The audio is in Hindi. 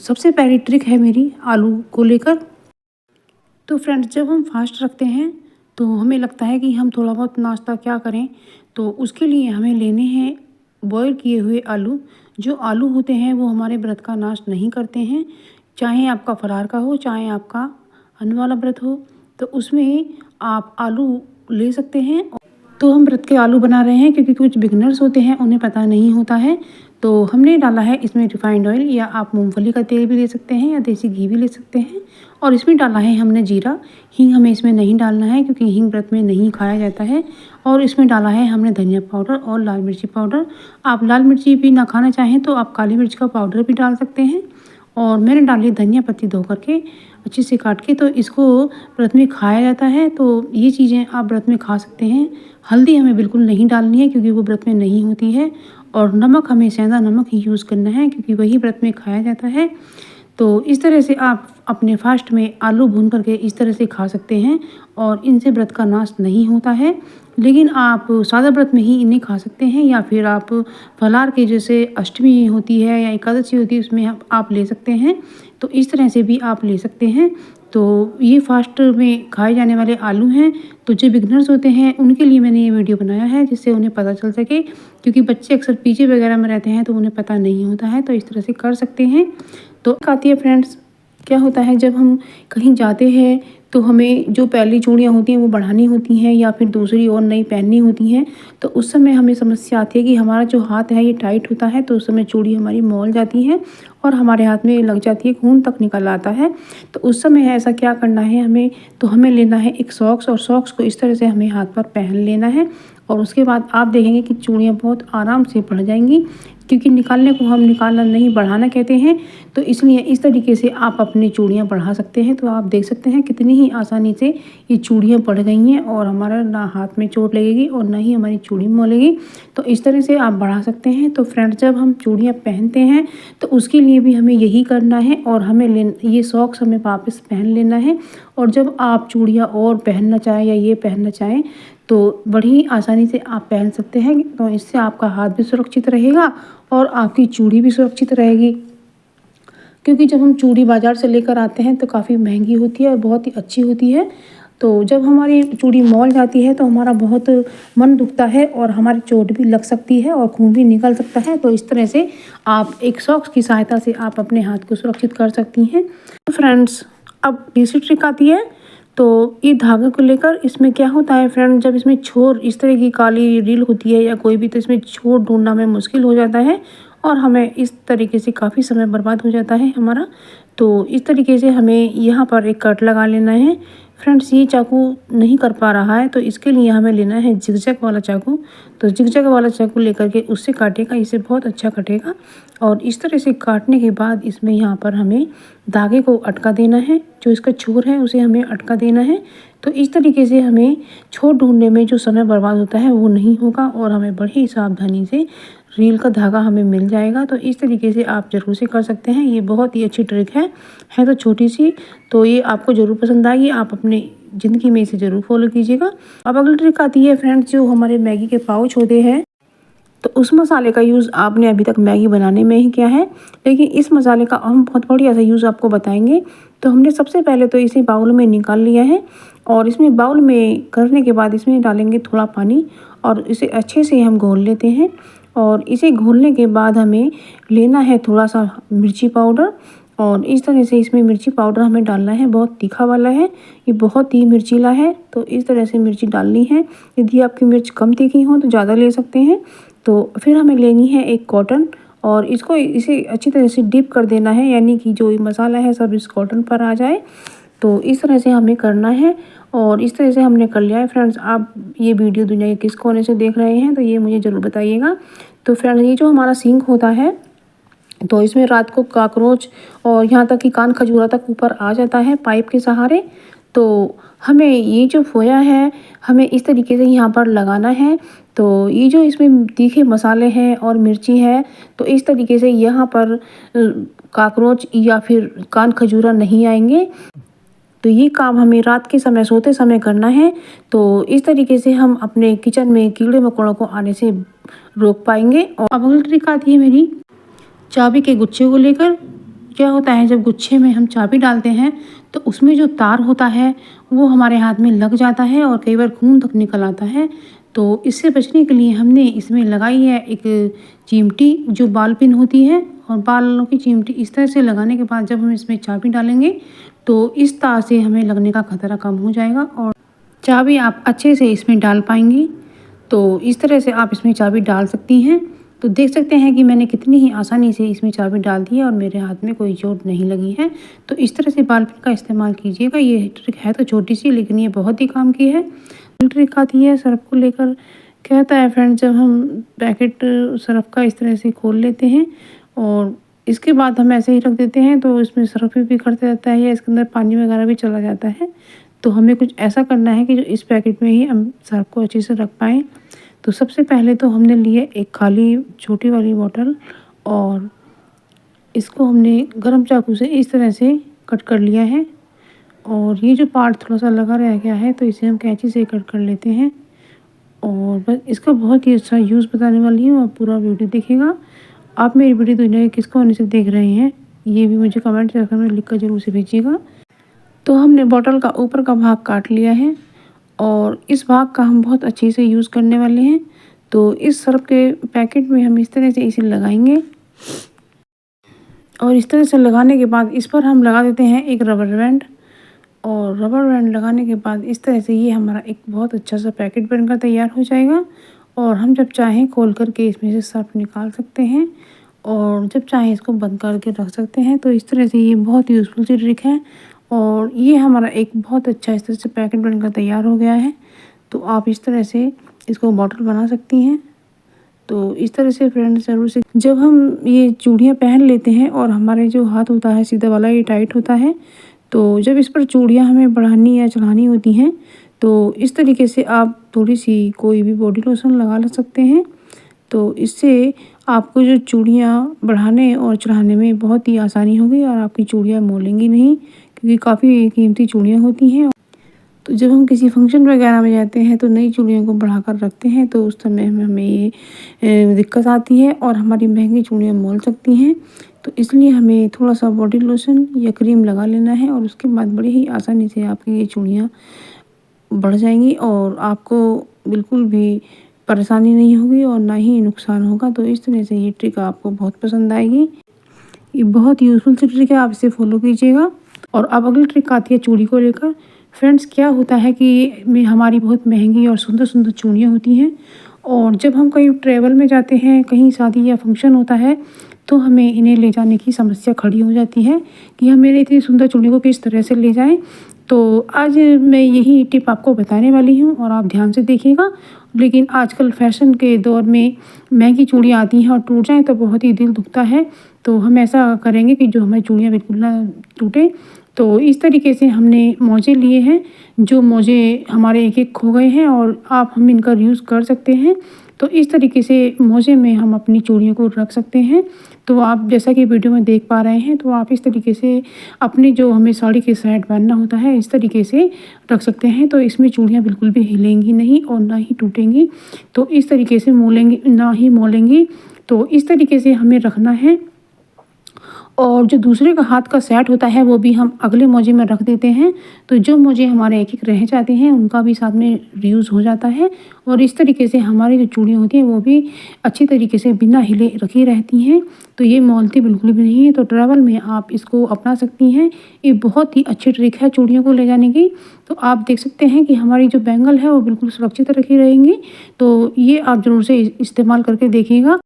सबसे पहली ट्रिक है मेरी आलू को लेकर। तो फ्रेंड्स, जब हम फास्ट रखते हैं तो हमें लगता है कि हम थोड़ा बहुत नाश्ता क्या करें, तो उसके लिए हमें लेने हैं बॉयल किए हुए आलू। जो आलू होते हैं वो हमारे व्रत का नाश नहीं करते हैं, चाहे आपका फरार का हो चाहे आपका अन्न वाला व्रत हो, तो उसमें आप आलू ले सकते हैं। तो हम व्रत के आलू बना रहे हैं क्योंकि कुछ बिगनर्स होते हैं, उन्हें पता नहीं होता है। तो हमने डाला है इसमें रिफाइंड ऑयल, या आप मूंगफली का तेल भी ले सकते हैं या देसी घी भी ले सकते हैं। और इसमें डाला है हमने जीरा। हींग हमें इसमें नहीं डालना है क्योंकि हींग व्रत में नहीं खाया जाता है। और इसमें डाला है हमने धनिया पाउडर और लाल मिर्ची पाउडर। आप लाल मिर्ची भी ना खाना चाहें तो आप काली मिर्च का पाउडर भी डाल सकते हैं। और मैंने डाली धनिया पत्ती धो करके अच्छे से काट के, तो इसको व्रत में खाया जाता है। तो ये चीज़ें आप व्रत में खा सकते हैं। हल्दी हमें बिल्कुल नहीं डालनी है क्योंकि वो व्रत में नहीं होती है। और नमक हमें सेंधा नमक ही यूज़ करना है क्योंकि वही व्रत में खाया जाता है। तो इस तरह से आप अपने फास्ट में आलू भून करके इस तरह से खा सकते हैं और इनसे व्रत का नाश नहीं होता है। लेकिन आप सादा व्रत में ही इन्हें खा सकते हैं, या फिर आप फलार के जैसे अष्टमी होती है या एकादशी होती है उसमें आप ले सकते हैं। तो इस तरह से भी आप ले सकते हैं। तो ये फास्ट में खाए जाने वाले आलू हैं। तो जो बिगनर्स होते हैं उनके लिए मैंने ये वीडियो बनाया है जिससे उन्हें पता चल सके, क्योंकि बच्चे अक्सर पीजी वगैरह में रहते हैं तो उन्हें पता नहीं होता है। तो इस तरह से कर सकते हैं। तो आती है फ्रेंड्स, क्या होता है जब हम कहीं जाते हैं तो हमें जो पहली चूड़ियाँ होती हैं वो बढ़ानी होती हैं या फिर दूसरी और नई पहननी होती हैं। तो उस समय हमें समस्या आती है कि हमारा जो हाथ है ये टाइट होता है, तो उस समय चूड़ी हमारी मौल जाती है और हमारे हाथ में लग जाती है, खून तक निकल आता है। तो उस समय ऐसा क्या करना है हमें, तो हमें लेना है एक सॉक्स, और सॉक्स को इस तरह से हमें हाथ पर पहन लेना है। और उसके बाद आप देखेंगे कि चूड़ियाँ बहुत आराम से बढ़ जाएंगी, क्योंकि निकालने को हम निकालना नहीं बढ़ाना कहते हैं। तो इसलिए इस तरीके से आप अपनी चूड़ियाँ बढ़ा सकते हैं। तो आप देख सकते हैं कितनी ही आसानी से ये चूड़ियाँ बढ़ गई हैं और हमारा ना हाथ में चोट लगेगी और ना ही हमारी चूड़ी मोलेगी। तो इस तरह से आप बढ़ा सकते हैं। तो फ्रेंड्स, जब हम चूड़ियाँ पहनते हैं तो उसके लिए भी हमें यही करना है, और हमें ये सॉक्स हमें वापस पहन लेना है। और जब आप चूड़ियाँ और पहनना चाहें या ये पहनना चाहें तो बड़ी आसानी से आप पहन सकते हैं। तो इससे आपका हाथ भी सुरक्षित रहेगा और आपकी चूड़ी भी सुरक्षित रहेगी, क्योंकि जब हम चूड़ी बाज़ार से लेकर आते हैं तो काफ़ी महंगी होती है और बहुत ही अच्छी होती है। तो जब हमारी चूड़ी मौल जाती है तो हमारा बहुत मन दुखता है और हमारी चोट भी लग सकती है और खून भी निकल सकता है। तो इस तरह से आप एक सॉक्स की सहायता से आप अपने हाथ को सुरक्षित कर सकती हैं। तो फ्रेंड्स, अब तीसरी ट्रिक आती है। तो ये धागे को लेकर इसमें क्या होता है फ्रेंड, जब इसमें छोर इस तरह की काली रील होती है या कोई भी, तो इसमें छोर ढूंढना हमें मुश्किल हो जाता है और हमें इस तरीके से काफ़ी समय बर्बाद हो जाता है हमारा। तो इस तरीके से हमें यहाँ पर एक कट लगा लेना है। फ्रेंड्स, ये चाकू नहीं कर पा रहा है तो इसके लिए हमें लेना है जिगजैग वाला चाकू। तो जिगजैग वाला चाकू लेकर के उससे काटेगा, इससे बहुत अच्छा कटेगा। और इस तरह से काटने के बाद इसमें यहाँ पर हमें धागे को अटका देना है, जो इसका छोर है उसे हमें अटका देना है। तो इस तरीके से हमें छोर ढूंढने में जो समय बर्बाद होता है वो नहीं होगा और हमें बड़ी सावधानी से रील का धागा हमें मिल जाएगा। तो इस तरीके से आप ज़रूर से कर सकते हैं। ये बहुत ही अच्छी ट्रिक है तो छोटी सी, तो ये आपको ज़रूर पसंद आएगी। आप अपने ज़िंदगी में इसे ज़रूर फॉलो कीजिएगा। अब अगली ट्रिक आती है फ्रेंड्स, जो हमारे मैगी के पाउच होते हैं, तो उस मसाले का यूज़ आपने अभी तक मैगी बनाने में ही किया है, लेकिन इस मसाले का हम बहुत बढ़िया सा यूज़ आपको बताएंगे। तो हमने सबसे पहले तो इसे बाउल में निकाल लिया है और इसमें बाउल में करने के बाद इसमें डालेंगे थोड़ा पानी और इसे अच्छे से हम घोल लेते हैं। और इसे घोलने के बाद हमें लेना है थोड़ा सा मिर्ची पाउडर, और इस तरह से इसमें मिर्ची पाउडर हमें डालना है। बहुत तीखा वाला है, ये बहुत ही मिर्चीला है, तो इस तरह से मिर्ची डालनी है। यदि आपकी मिर्च कम तीखी हो तो ज़्यादा ले सकते हैं। तो फिर हमें लेनी है एक कॉटन और इसे अच्छी तरह से डिप कर देना है, यानी कि जो मसाला है सब इस कॉटन पर आ जाए। तो इस तरह से हमें करना है और इस तरह से हमने कर लिया है। फ्रेंड्स, आप ये वीडियो दुनिया के किस कोने से देख रहे हैं तो ये मुझे ज़रूर बताइएगा। तो फ्रेंड्स, ये जो हमारा सिंक होता है तो इसमें रात को कॉकरोच और यहाँ तक कि कान खजूरा तक ऊपर आ जाता है पाइप के सहारे। तो हमें ये जो फोया है हमें इस तरीके से यहाँ पर लगाना है। तो ये जो इसमें तीखे मसाले हैं और मिर्ची है, तो इस तरीके से यहाँ पर कॉकरोच या फिर कान खजूरा नहीं आएंगे। तो ये काम हमें रात के समय सोते समय करना है। तो इस तरीके से हम अपने किचन में कीड़े मकोड़ों को आने से रोक पाएंगे। और अब अगली ट्रिक आती है मेरी चाबी के गुच्छे को लेकर। क्या होता है जब गुच्छे में हम चाबी डालते हैं तो उसमें जो तार होता है वो हमारे हाथ में लग जाता है और कई बार खून तक निकल आता है। तो इससे बचने के लिए हमने इसमें लगाई है एक चिमटी जो बाल पिन होती है, और बालों की चिमटी इस तरह से लगाने के बाद जब हम इसमें चाबी डालेंगे तो इस तार से हमें लगने का खतरा कम हो जाएगा और चाबी आप अच्छे से इसमें डाल पाएंगी। तो इस तरह से आप इसमें चाबी डाल सकती हैं। तो देख सकते हैं कि मैंने कितनी ही आसानी से इसमें चाबी डाल दी है और मेरे हाथ में कोई चोट नहीं लगी है। तो इस तरह से बाल पिन का इस्तेमाल कीजिएगा। ये ट्रिक है तो छोटी सी, लेकिन ये बहुत ही काम की है। ट्रिक आती है सर्फ को लेकर। क्या होता है फ्रेंड्स, जब हम पैकेट सर्फ का इस तरह से खोल लेते हैं और इसके बाद हम ऐसे ही रख देते हैं तो इसमें सर्फ भी करते रहता है या इसके अंदर पानी वगैरह भी चला जाता है। तो हमें कुछ ऐसा करना है कि जो इस पैकेट में ही हम सर्फ को अच्छे से रख पाएँ। तो सबसे पहले तो हमने लिए एक खाली छोटी वाली बॉटल और इसको हमने गर्म चाकू से इस तरह से कट कर लिया है, और ये जो पार्ट थोड़ा सा लगा रह गया है तो इसे हम कैंची से कट कर लेते हैं। और बस इसका बहुत ही अच्छा यूज़ बताने वाली हूँ, आप पूरा वीडियो देखिएगा। आप मेरी वीडियो दुनिया के किस कोने से देख रहे हैं ये भी मुझे कमेंट सेक्शन में लिख कर जरूर से भेजिएगा। तो हमने बॉटल का ऊपर का भाग काट लिया है और इस भाग का हम बहुत अच्छे से यूज़ करने वाले हैं। तो इस सर्फ के पैकेट में हम इस तरह से इसे लगाएंगे और इस तरह से लगाने के बाद इस पर हम लगा देते हैं एक रबर बैंड, और रबर बैंड लगाने के बाद इस तरह से ये हमारा एक बहुत अच्छा सा पैकेट बनकर तैयार हो जाएगा। और हम जब चाहें खोल करके इसमें से सर्फ निकाल सकते हैं और जब चाहें इसको बंद करके रख सकते हैं। तो इस तरह से ये बहुत यूज़फुल सी ट्रिक है और ये हमारा एक बहुत अच्छा इस तरह से पैकेट बनकर तैयार हो गया है। तो आप इस तरह से इसको बॉटल बना सकती हैं। तो इस तरह से फ्रेंड्स ज़रूर से जब हम ये चूड़ियाँ पहन लेते हैं और हमारे जो हाथ होता है सीधा वाला ये टाइट होता है, तो जब इस पर चूड़ियाँ हमें बढ़ानी या चढ़ानी होती हैं तो इस तरीके से आप थोड़ी सी कोई भी बॉडी लोशन लगा ले सकते हैं। तो इससे आपको जो चूड़ियाँ बढ़ाने और चढ़ाने में बहुत ही आसानी होगी और आपकी चूड़ियाँ मोलेंगी नहीं, क्योंकि काफ़ी कीमती चूड़ियाँ होती हैं। तो जब हम किसी फंक्शन वगैरह में जाते हैं तो नई चूड़ियों को बढ़ाकर रखते हैं तो उस समय में हमें ये दिक्कत आती है और हमारी महंगी चूड़ियाँ मोल सकती हैं। तो इसलिए हमें थोड़ा सा बॉडी लोशन या क्रीम लगा लेना है और उसके बाद बड़ी ही आसानी से आपकी ये चूड़ियाँ बढ़ जाएंगी और आपको बिल्कुल भी परेशानी नहीं होगी और ना ही नुकसान होगा। तो इस तरह से ये ट्रिक आपको बहुत पसंद आएगी। ये बहुत यूज़फुल सी ट्रिक है, आप इसे फॉलो कीजिएगा। और अब अगली ट्रिक आती है चूड़ी को लेकर। फ्रेंड्स, क्या होता है कि में हमारी बहुत महंगी और सुंदर सुंदर चूड़ियाँ होती हैं और जब हम कहीं ट्रैवल में जाते हैं, कहीं शादी या फंक्शन होता है, तो हमें इन्हें ले जाने की समस्या खड़ी हो जाती है कि हम मेरे इतनी सुंदर चूड़ियों को किस तरह से ले जाएं। तो आज मैं यही टिप आपको बताने वाली हूँ और आप ध्यान से देखिएगा। लेकिन आजकल फैशन के दौर में महंगी चूड़ियाँ आती हैं और टूट जाएँ तो बहुत ही दिल दुखता है। तो हम ऐसा करेंगे कि जो हमारी चूड़ियाँ बिल्कुल ना टूटे। तो इस तरीके से हमने मोजे लिए हैं, जो मोजे हमारे एक एक खो गए हैं और हम इनका यूज़ कर सकते हैं। तो इस तरीके से मोजे में हम अपनी चूड़ियों को रख सकते हैं। तो आप जैसा कि वीडियो में देख पा रहे हैं, तो आप इस तरीके से अपनी जो हमें साड़ी के साइड बांधना होता है इस तरीके से रख सकते हैं। तो इसमें चूड़ियाँ बिल्कुल भी हिलेंगी नहीं और ना ही टूटेंगी। तो इस तरीके से ना ही मोलेंगी। तो इस तरीके से हमें रखना है। और जो दूसरे का हाथ का सेट होता है वो भी हम अगले मोजे में रख देते हैं। तो जो मोजे हमारे एक एक रह जाते हैं उनका भी साथ में रीयूज़ हो जाता है और इस तरीके से हमारी जो चूड़ियाँ होती हैं वो भी अच्छी तरीके से बिना हिले रखी रहती हैं। तो ये मोलती बिल्कुल भी नहीं है। तो ट्रैवल में आप इसको अपना सकती हैं। ये बहुत ही अच्छी ट्रिक है चूड़ियों को ले जाने की। तो आप देख सकते हैं कि हमारी जो बैंगल है वो बिल्कुल सुरक्षित रखी रहेंगी। तो ये आप ज़रूर से इस्तेमाल करके देखिएगा।